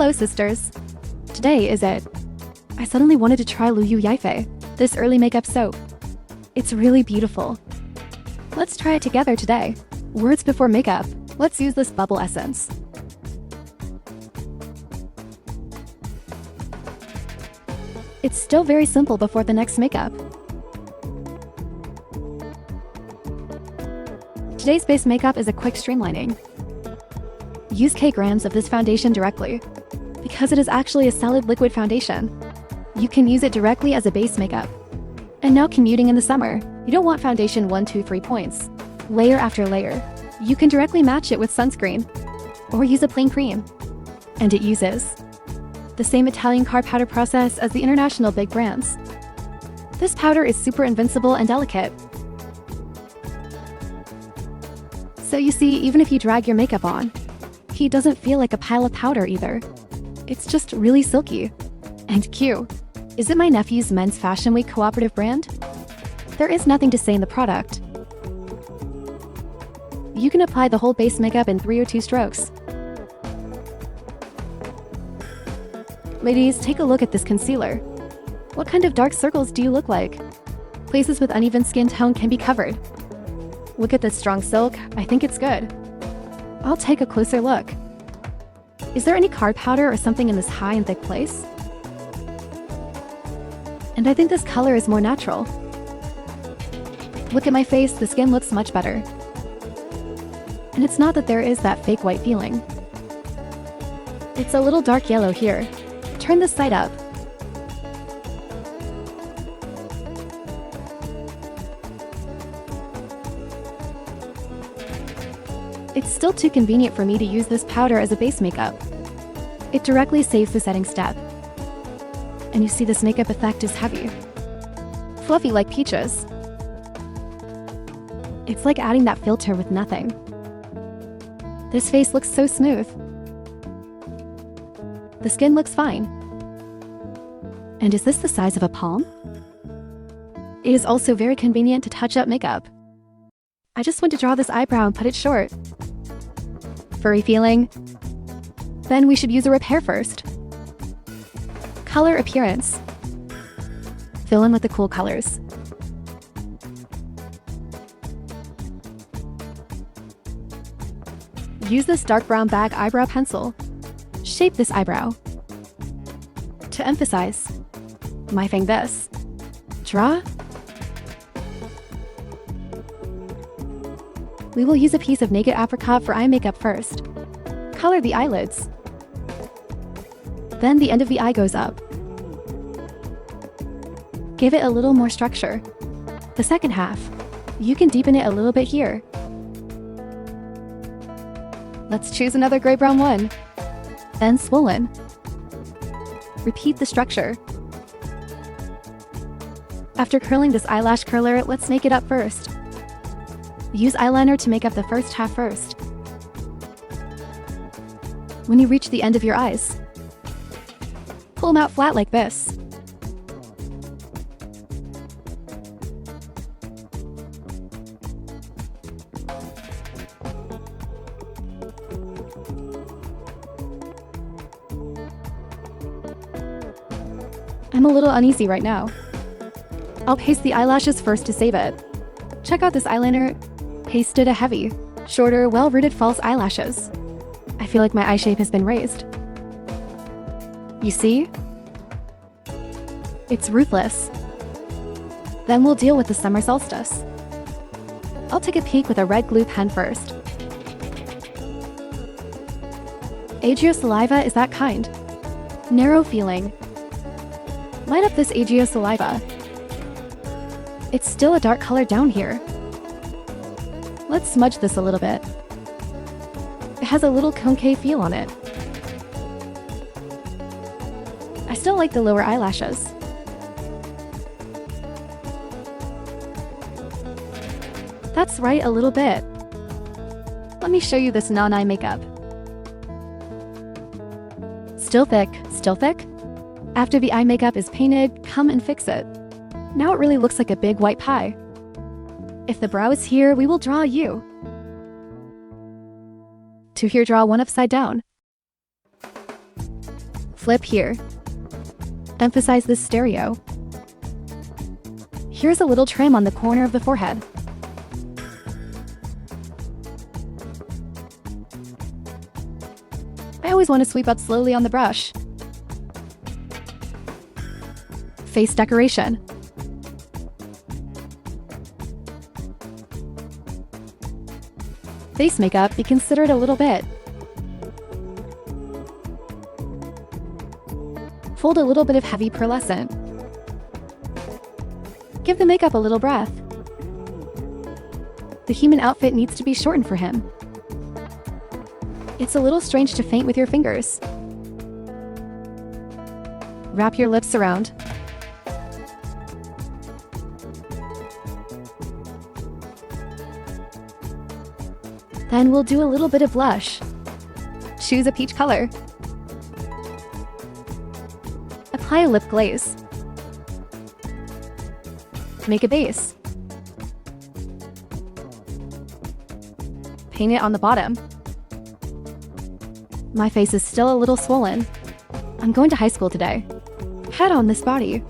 Hello, sisters. Today is it. I suddenly wanted to try Liu Yifei, this early makeup soap. It's really beautiful. Let's try it together today. Words before makeup. Let's use this bubble essence. It's still very simple before the next makeup. Today's base makeup is a quick streamlining. Use K grams of this foundation directly. Because it is actually a solid liquid foundation, you can use it directly as a base makeup. And now commuting in the summer, you don't want foundation 1, 2, 3 points. Layer after layer. You can directly match it with sunscreen. Or use a plain cream. And it uses the same Italian car powder process as the international big brands. This powder is super invincible and delicate. So you see, even if you drag your makeup on, he doesn't feel like a pile of powder either. It's just really silky and cute. Is it my nephew's Men's Fashion Week cooperative brand? There is nothing to say in the product. You can apply the whole base makeup in 3 or 2 strokes. Ladies, take a look at this concealer. What kind of dark circles do you look like? Places with uneven skin tone can be covered. Look at this strong silk. I think it's good. I'll take a closer look. Is there any card powder or something in this high and thick place? And I think this color is more natural. Look at my face, the skin looks much better. And it's not that there is that fake white feeling. It's a little dark yellow here. Turn this side up. It's still too convenient for me to use this powder as a base makeup. It directly saves the setting step. And you see this makeup effect is heavy. Fluffy like peaches. It's like adding that filter with nothing. This face looks so smooth. The skin looks fine. And is this the size of a palm? It is also very convenient to touch up makeup. I just want to draw this eyebrow and put it short. Furry feeling? Then we should use a repair first. Color appearance. Fill in with the cool colors. Use this dark brown bag eyebrow pencil. Shape this eyebrow. To emphasize, my thing this. Draw. We will use a piece of naked apricot for eye makeup first. Color the eyelids. Then the end of the eye goes up. Give it a little more structure. The second half, you can deepen it a little bit here. Let's choose another gray-brown one. Then swollen. Repeat the structure. After curling this eyelash curler, let's make it up first. Use eyeliner to make up the first half first. When you reach the end of your eyes, pull them out flat like this. I'm a little uneasy right now. I'll paste the eyelashes first to save it. Check out this eyeliner. Pasted a heavy, shorter, well-rooted false eyelashes. I feel like my eye shape has been raised. You see? It's ruthless. Then we'll deal with the summer solstice. I'll take a peek with a red glue pen first. Agio saliva is that kind. Narrow feeling. Light up this Agio saliva. It's still a dark color down here. Let's smudge this a little bit. It has a little concave feel on it. I still like the lower eyelashes. That's right, a little bit. Let me show you this non-eye makeup. Still thick, still thick? After the eye makeup is painted, come and fix it. Now it really looks like a big white pie. If the brow is here, we will draw a U. To here, draw one upside down. Flip here. Emphasize this stereo. Here's a little trim on the corner of the forehead. I always want to sweep up slowly on the brush. Face decoration. Face makeup, be considerate a little bit. Fold a little bit of heavy pearlescent. Give the makeup a little breath. The human outfit needs to be shortened for him. It's a little strange to faint with your fingers. Wrap your lips around. Then we'll do a little bit of blush. Choose a peach color. Apply a lip glaze. Make a base. Paint it on the bottom. My face is still a little swollen. I'm going to high school today. Head on this body.